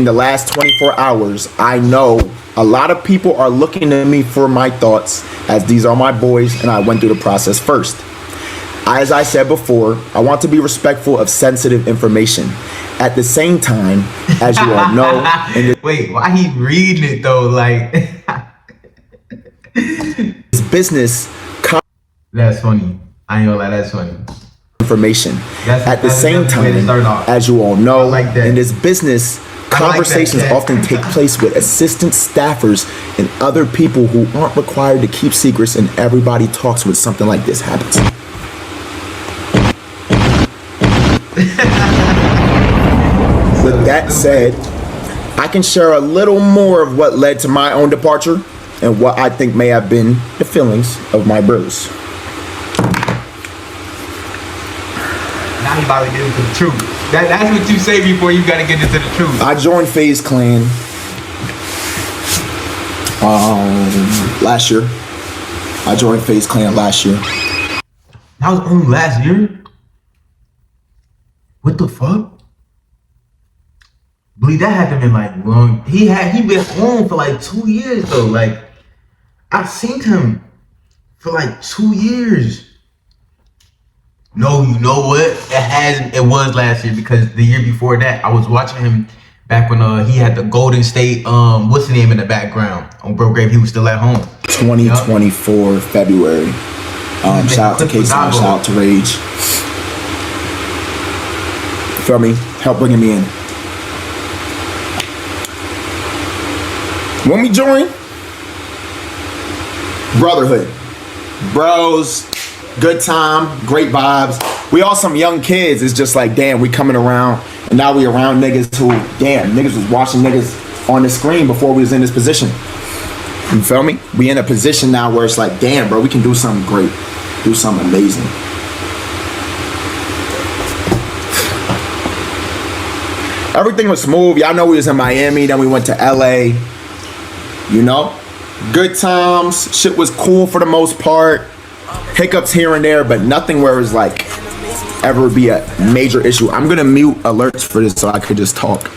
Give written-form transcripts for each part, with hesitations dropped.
in the last 24 hours, I know a lot of people are looking to me for my thoughts, as these are my boys and I went through the process first. As I said before, I want to be respectful of sensitive information. At the same time, as you all know, wait, why he reading it though? Like, this business. That's funny. I ain't gonna lie, that's funny. Information. At the same time, as you all know, like in this business, conversations often take place with assistant staffers and other people who aren't required to keep secrets, and everybody talks when something like this happens. With that said, I can share a little more of what led to my own departure and what I think may have been the feelings of my bros. Now he about to get into the truth. That's what you say before you gotta get into the truth. I joined Faze Clan last year. I joined Faze Clan last year. That was only last year? What the fuck? Believe that had to been like long. He been on for like 2 years though. Like, I've seen him for like 2 years. No, you know what? It was last year, because the year before that, I was watching him back when he had the Golden State, what's the name in the background? On Bro Grave, he was still at home. 2024 yep. February. Shout out to K-Son, shout out to Rage. Feel me? Help bringing me in. When we join, brotherhood, bros, good time, great vibes. We all some young kids. It's just like, damn, we coming around, and now we around niggas who, damn, niggas was watching niggas on the screen before we was in this position. You feel me? We in a position now where it's like, damn, bro, we can do something great, do something amazing. Everything was smooth. Y'all know we was in Miami, then we went to LA. You know, good times. Shit was cool for the most part. Hiccups here and there, but nothing where it's like ever be a major issue. I'm gonna mute alerts for this so I could just talk.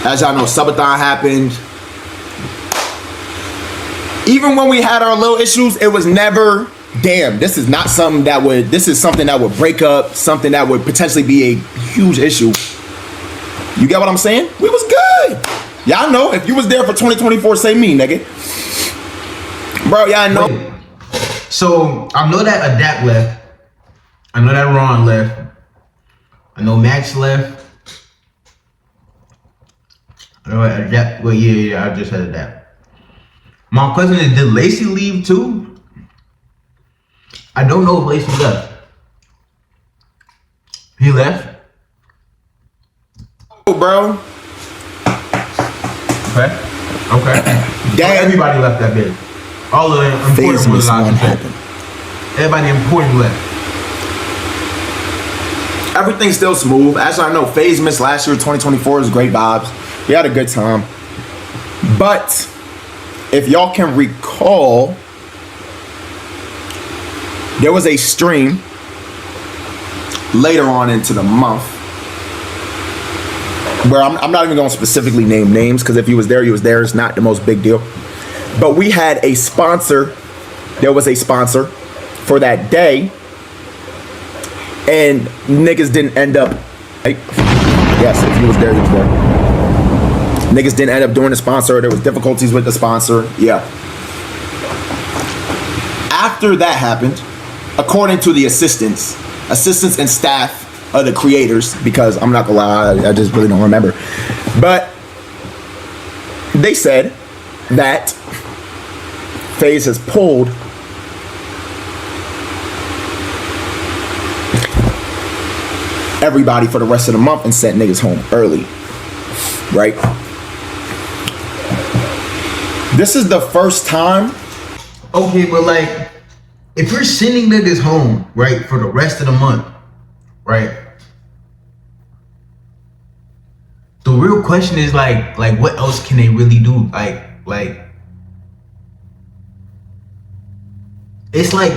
As y'all know, subathon happened. Even when we had our little issues, it was never, damn, this is not something that would, this is something that would break up, something that would potentially be a huge issue. You get what I'm saying? We was good. Y'all know, if you was there for 2024, say me, nigga. Bro, y'all know. Wait. So, I know that Adapt left. I know that Ron left. I know Max left. I know Adapt. Well, yeah, I just said Adapt. My cousin, did Lacey leave too? I don't know if Lacey left. He left? Bro. Okay. Damn. Everybody left that bitch. All of them important ones happened. Everybody important left. Everything's still smooth. As I know, Faze missed last year. 2024 was great vibes. We had a good time. But if y'all can recall, there was a stream later on into the month where I'm not even going to specifically name names, because if you was there, you was there. It's not the most big deal. But we had a sponsor. There was a sponsor for that day, and niggas didn't end up. Yes, if you was there, you was there. Niggas didn't end up doing the sponsor. There was difficulties with the sponsor. Yeah. After that happened, according to the assistants and staff of the creators, because I'm not gonna lie, I just really don't remember, but they said that Faze has pulled everybody for the rest of the month and sent niggas home early, right? This is the first time. Okay, but like, if you're sending niggas home, right, for the rest of the month, right? The real question is like what else can they really do? Like it's like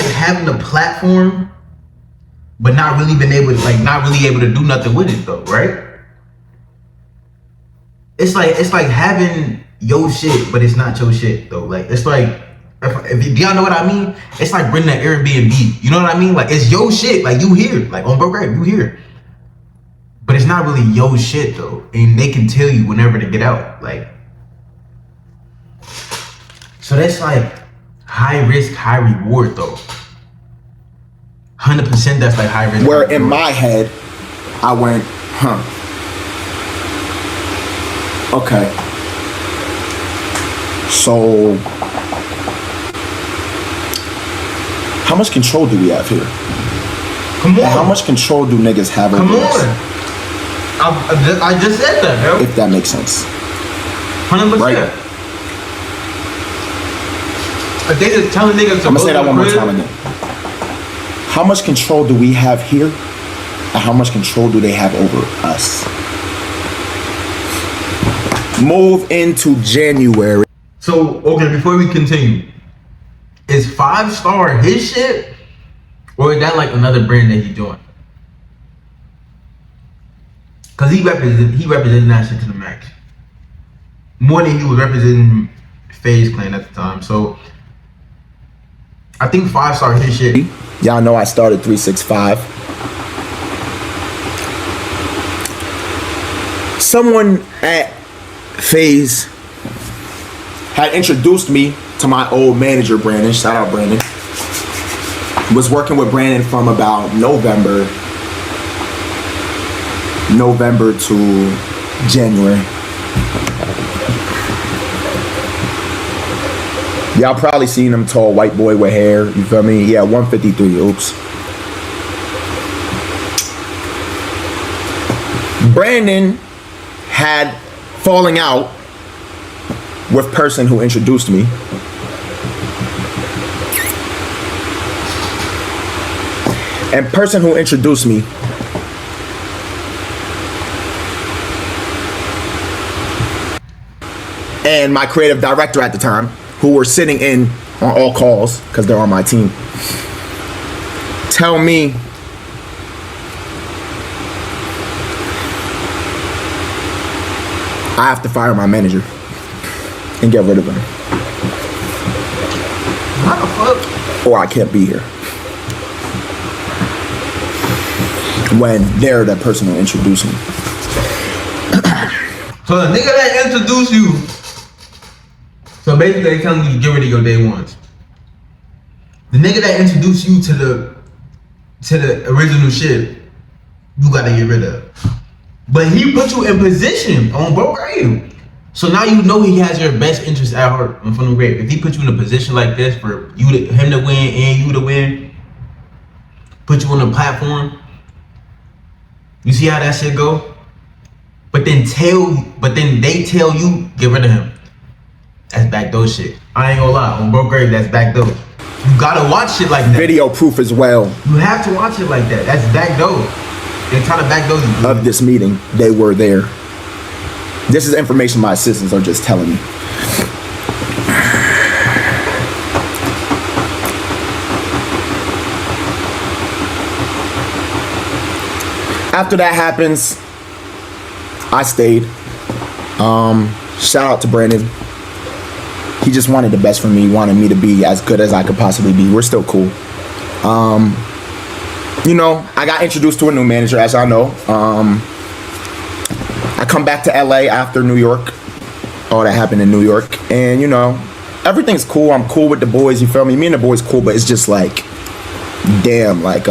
having a platform but not really able to do nothing with it though, right? It's like having your shit, but it's not your shit though. Like it's like if y'all know what I mean, it's like bringing an Airbnb. You know what I mean? Like it's your shit. Like you here, like on Bro Grave, you here. But it's not really your shit though, and they can tell you whenever to get out. Like, so that's like high risk, high reward though. 100% that's like high risk. Where in my head, I went, okay. So, how much control do we have here? Come on. And how much control do niggas have over us? I just said that, bro. If that makes sense. 100%. Right. If they just telling niggas to I'm gonna say that one more crib, time again. How much control do we have here? And how much control do they have over us? Move into January. So, okay, before we continue, is 5-star his shit? Or is that like another brand that he joined? Cause he represented that shit to the max. More than he was representing Faze Clan at the time. So I think 5-star his shit. Y'all know I started 365. Someone at Faze had introduced me to my old manager, Brandon. Shout out Brandon. Was working with Brandon from about November to January. Y'all probably seen him, tall white boy with hair, you feel me? Yeah, 153, oops. Brandon had falling out with person who introduced me. And person who introduced me and my creative director at the time, who were sitting in on all calls because they're on my team, tell me I have to fire my manager and get rid of him. What the fuck? Or I can't be here. When they're the person who introduced me. So the nigga that introduced you, so basically they telling you to get rid of your day ones. The nigga that introduced you to the original shit, you gotta get rid of. But he put you in position on Bro Grave. So now you know he has your best interest at heart from the grave. If he put you in a position like this for him to win and you to win, put you on a platform, you see how that shit go? But then they tell you, get rid of him. That's backdoor shit. I ain't gonna lie, on Bro Grave, that's backdoor. You gotta watch shit like that. Video proof as well. You have to watch it like that. That's backdoor. They're trying to backdoor you. Of this meeting, they were there. This is information my assistants are just telling me. After that happens, I stayed. Shout out to Brandon. He just wanted the best for me, wanted me to be as good as I could possibly be. We're still cool. You know, I got introduced to a new manager, as y'all know. I come back to LA after New York. All that happened in New York. And, you know, everything's cool. I'm cool with the boys, you feel me? Me and the boys cool, but it's just like, damn, like,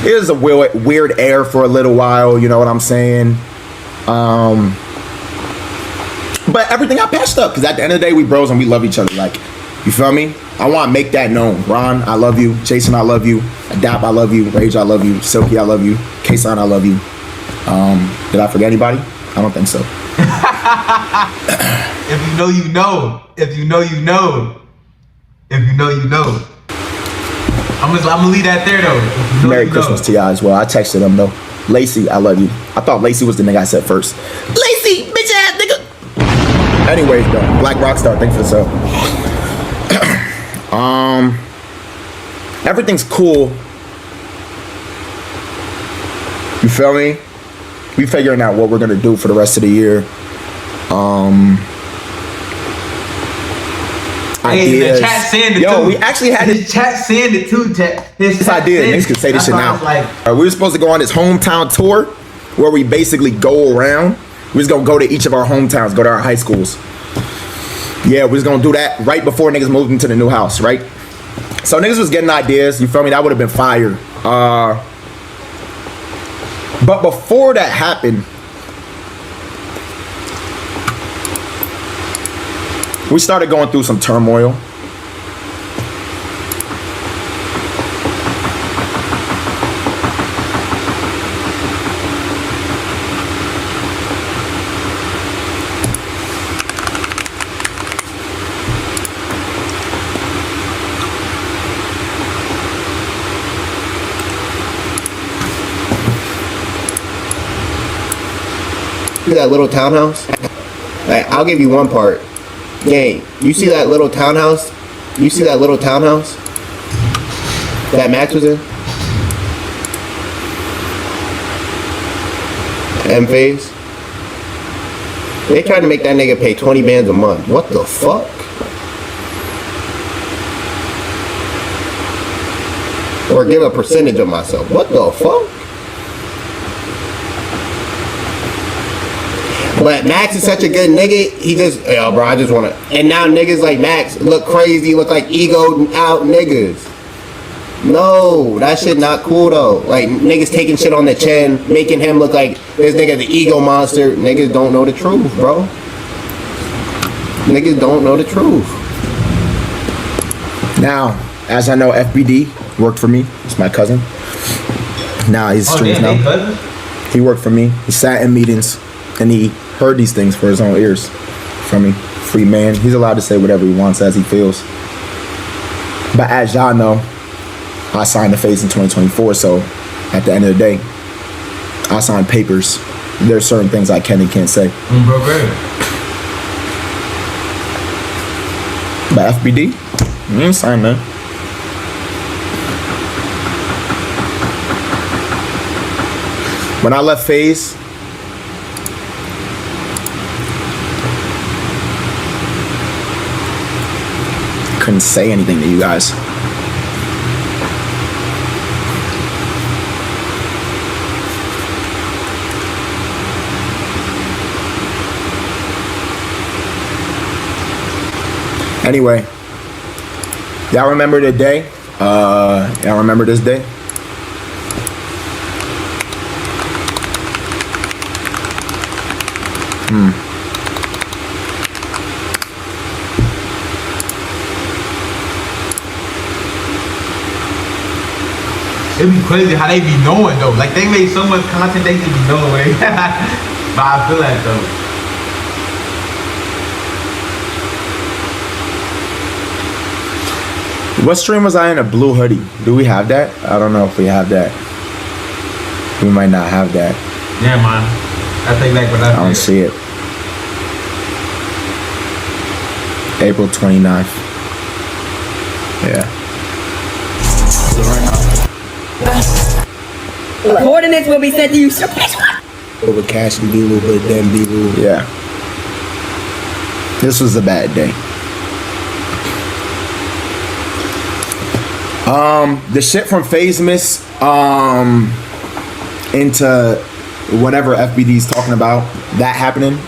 it was a weird air for a little while, you know what I'm saying? But everything got patched up, because at the end of the day, we bros and we love each other. Like, you feel me? I want to make that known. Ron, I love you. Jason, I love you. Adapt, I love you. Rage, I love you. Silky, I love you. K-Son, I love you. Did I forget anybody? I don't think so. If you know, you know. If you know, you know. If you know, you know. I'm gonna leave that there though. You know, Merry Christmas to y'all as well. I texted them though. Lacey, I love you. I thought Lacey was the nigga I said first. Lacey, bitch ass nigga. Anyways, though, Black Rockstar, thanks for the sub. Everything's cool You feel me? We figuring out what we're gonna do for the rest of the year. Hey, the chat saying it too. Yo, we actually had his chat saying it too. This idea. Niggas could say this shit now. Like, we were supposed to go on this hometown tour where we basically go around. We was gonna go to each of our hometowns, go to our high schools. Yeah, we was gonna do that right before niggas moved into the new house, right? So niggas was getting ideas. You feel me? That would have been fire. But before that happened, we started going through some turmoil. That little townhouse? Like, I'll give you one part. Gang, you see that little townhouse? You see that little townhouse that Max was in? And Faze? They tried to make that nigga pay 20 bands a month. What the fuck? Or give a percentage of myself. What the fuck? But Max is such a good nigga, he just, yo bro, I just wanna, and now niggas like Max look crazy, look like egoed out niggas. No, that shit not cool though. Like niggas taking shit on the chin, making him look like this nigga the ego monster. Niggas don't know the truth, bro. Niggas don't know the truth. Now, as I know, FBD worked for me. It's my cousin. Now he's streams now. He worked for me. He sat in meetings and he heard these things for his own ears. From me, free man. He's allowed to say whatever he wants as he feels. But as y'all know, I signed the Faze in 2024. So at the end of the day, I signed papers. There's certain things I can and can't say. But FBD, you ain't signed that. When I left Faze, couldn't say anything to you guys. Anyway, y'all remember the day? Y'all remember this day? It'd be crazy how they be knowing though. Like they made so much content they should be knowing. But I feel that though. What stream was I in? A blue hoodie. Do we have that? I don't know if we have that. We might not have that. Yeah, man. I take back what I don't see it. April 29th. Yeah. Coordinates will be sent to you. Over cash and B-Loo, but then B-Loo. Yeah. This was a bad day. The shit from Faze Miss into whatever FBD's talking about, that happening,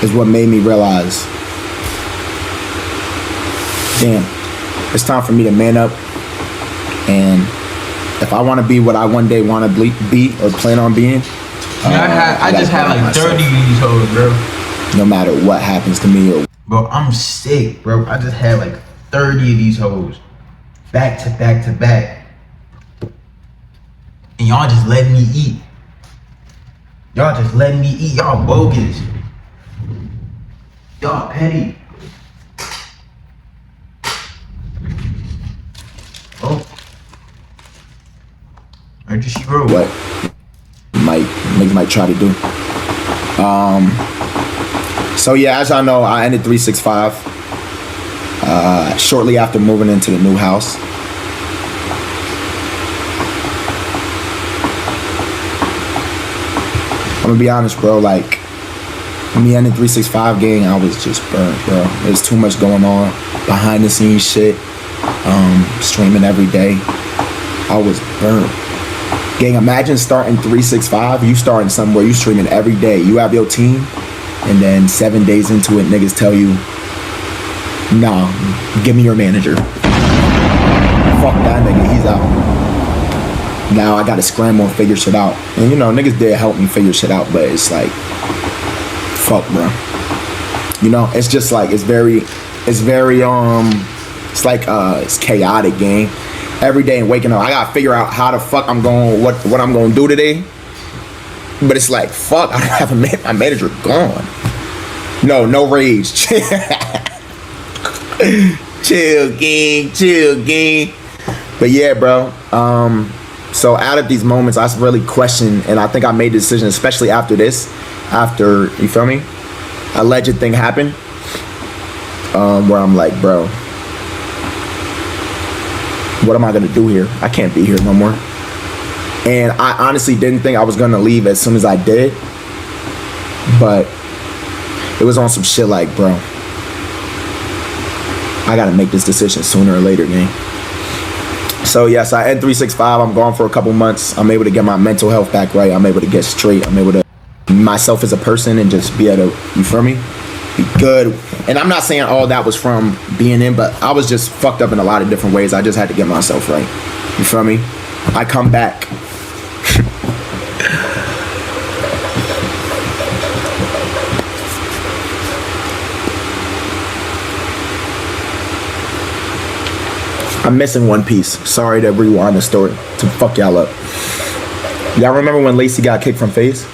is what made me realize, damn, it's time for me to man up. And if I want to be what I one day want to be or plan on being, I just had like 30 of these hoes, bro. No matter what happens to me, or bro, I'm sick, bro. I just had like 30 of these hoes, back to back to back, and y'all just letting me eat. Y'all just letting me eat. Y'all bogus. Y'all petty. Oh. Or just she wrote. what niggas might try to do. So yeah, as y'all know, I ended 365 shortly after moving into the new house. I'm gonna be honest, bro. Like, me and the 365 gang, I was just burnt, bro. There's too much going on, behind the scenes shit, streaming every day. I was burnt. Gang, imagine starting 365. You starting somewhere, you streaming every day. You have your team, and then 7 days into it, niggas tell you, nah, give me your manager. Fuck that nigga, he's out. Now I gotta scramble and figure shit out. And you know, niggas did help me figure shit out, but it's like, fuck, bro. You know, it's just like, it's chaotic, gang. Every day and waking up, I gotta figure out how the fuck I'm going, what I'm gonna do today. But it's like, fuck, I don't have my manager gone. No rage. Chill, gang. But yeah, bro. So out of these moments, I really questioned, and I think I made the decision, especially after this, you feel me? Alleged thing happened, where I'm like, bro, what am I gonna do here? I can't be here no more. And I honestly didn't think I was gonna leave as soon as I did, but it was on some shit like, bro, I gotta make this decision sooner or later, gang. So yes, I end 365. I'm gone for a couple months. I'm able to get my mental health back right. I'm able to get straight. I'm able to be myself as a person and just be able to, you feel me? Be good. And I'm not saying all that was from being in, but I was just fucked up in a lot of different ways. I just had to get myself right. You feel me? I come back. I'm missing one piece. Sorry to rewind the story to fuck y'all up. Y'all remember when Lacey got kicked from Faze?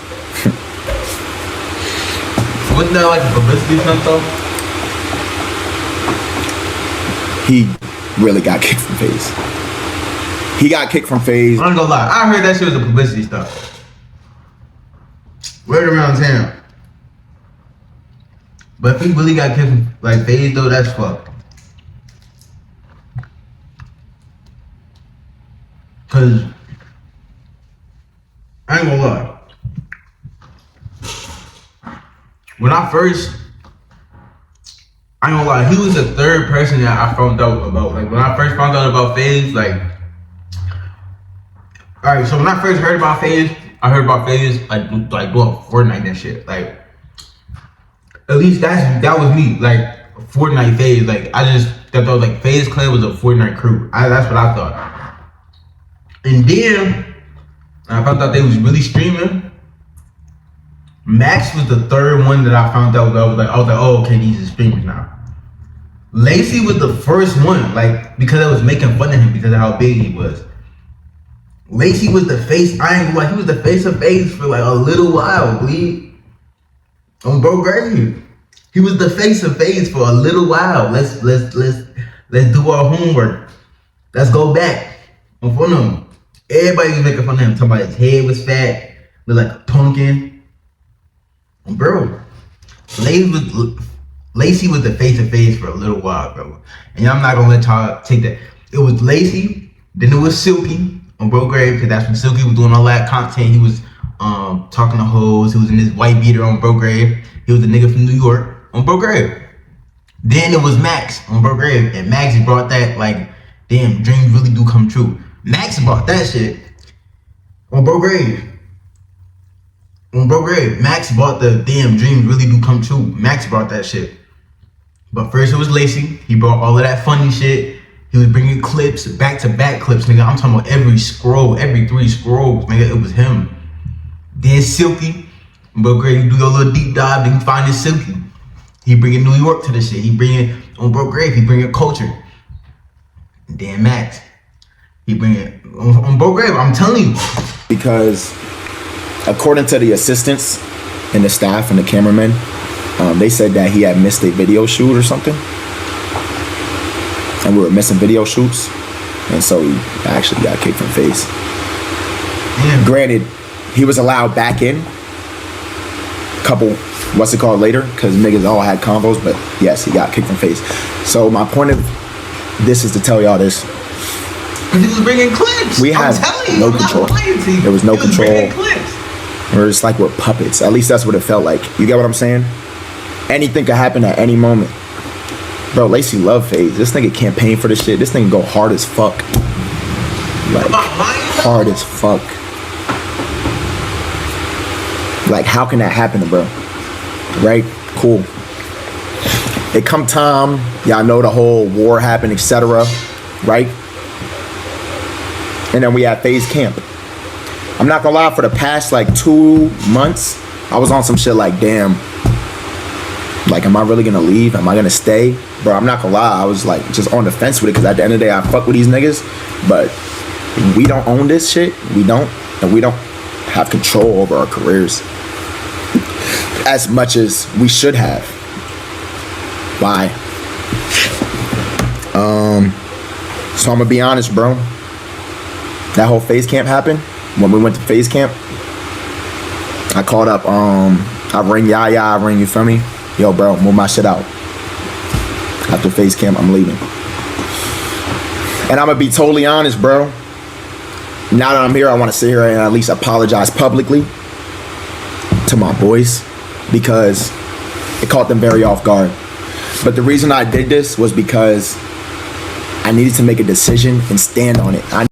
Wasn't that like a publicity stunt though? He really got kicked from Faze. He got kicked from Faze. I'm not gonna lie, I heard that shit was a publicity stunt. Word around town. But if he really got kicked from like Faze though, that's fucked. Cause I ain't gonna lie. When I ain't gonna lie, he was the third person that I found out about. Like when I first found out about Faze, like, alright, so when I first heard about Faze, I heard about Faze like doing Fortnite and shit. Like, at least that was me. Like Fortnite Faze. Like I just thought like Faze Clan was a Fortnite crew. That's what I thought. And then I found out they was really streaming. Max was the third one that I found out. I was like, oh, okay, these are streamers now. Lacey was the first one, like, because I was making fun of him because of how big he was. Lacey was the face. I ain't gonna lie, he was the face of Faze for like a little while, bleed. On bro grave. He was the face of Faze for a little while. Let's do our homework. Let's go back. On front of him. Everybody was making fun of him, talking about his head was fat, looked like a pumpkin. Bro, Lacey was the face of Faze for a little while, bro. And I'm not gonna let y'all take that. It was Lacey, then it was Silky on Bro Grave, because that's when Silky was doing all that content. He was talking to hoes. He was in his white beater on Bro Grave. He was a nigga from New York on Bro Grave. Then it was Max on Bro Grave, and Max brought that like, damn, dreams really do come true. Max brought that shit on Bro Grave. On Bro Grave, Max bought the damn dreams really do come true. Max brought that shit. But first it was Lacey. He brought all of that funny shit. He was bringing clips, back-to-back clips, nigga. I'm talking about every 3 scrolls, nigga. It was him. Then Silky. Bro Grave, you do your little deep dive, then you find this Silky. He bringing New York to the shit. He bringing, on Bro Grave, he bringing culture. And then Max. He bringing, on Bro Grave, I'm telling you. Because according to the assistants and the staff and the cameramen, they said that he had missed a video shoot or something. And we were missing video shoots. And so he actually got kicked from Faze. Damn. Granted, he was allowed back in a couple, later, because niggas all had combos, but yes, he got kicked from Faze. So my point of this is to tell y'all this. He was bringing clips. We had no control. There was no control. Or it's like we're puppets. At least that's what it felt like. You get what I'm saying? Anything could happen at any moment. Bro, Lacey love Faze. This nigga campaign for this shit. This nigga go hard as fuck. Like, hard as fuck. Like, how can that happen, bro? Right? Cool. It come time, y'all know the whole war happened, etc. Right? And then we had Faze camp. I'm not gonna lie, for the past like 2 months, I was on some shit like, damn, like, am I really gonna leave? Am I gonna stay? Bro, I'm not gonna lie, I was like just on the fence with it, because at the end of the day, I fuck with these niggas, but we don't own this shit. We don't, and we don't have control over our careers as much as we should have. Why? So I'm gonna be honest, bro. That whole Faze camp happened. When we went to Faze camp, I called up, I ring Yaya, I ring, you feel me? Yo, bro, move my shit out. After Faze camp, I'm leaving. And I'm gonna be totally honest, bro. Now that I'm here, I wanna sit here and at least apologize publicly to my boys, because it caught them very off guard. But the reason I did this was because I needed to make a decision and stand on it.